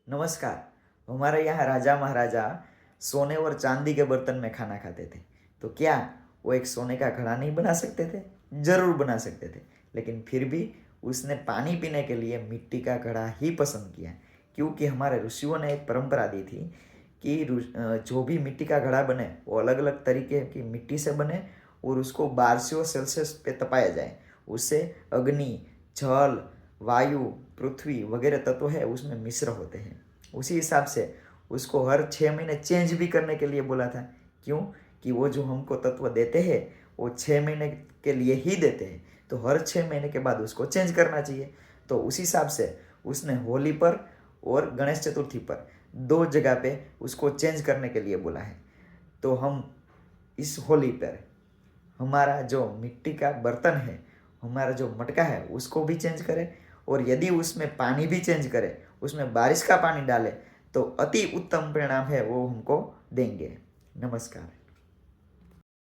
नमस्कार। हमारे यहाँ राजा महाराजा सोने और चांदी के बर्तन में खाना खाते थे, तो क्या वो एक सोने का घड़ा नहीं बना सकते थे? जरूर बना सकते थे, लेकिन फिर भी उसने पानी पीने के लिए मिट्टी का घड़ा ही पसंद किया, क्योंकि हमारे ऋषियों ने एक परंपरा दी थी कि जो भी मिट्टी का घड़ा बने वो अलग अलग तरीके की मिट्टी से बने और उसको 1200 सेल्सियस पे तपाया जाए। उससे अग्नि, जल, वायु, पृथ्वी वगैरह तत्व है उसमें मिश्र होते हैं। उसी हिसाब से उसको हर 6 महीने चेंज भी करने के लिए बोला था। क्यों? कि वो जो हमको तत्व देते हैं वो 6 महीने के लिए ही देते हैं, तो हर 6 महीने के बाद उसको चेंज करना चाहिए। तो उस हिसाब से उसने होली पर और गणेश चतुर्थी पर 2 जगह पे उसको चेंज करने के लिए बोला है। तो हम इस होली पर हमारा जो मिट्टी का बर्तन है, हमारा जो मटका है उसको भी चेंज करें, और यदि उसमें पानी भी चेंज करें, उसमें बारिश का पानी डालें, तो अति उत्तम परिणाम है वो हमको देंगे। नमस्कार।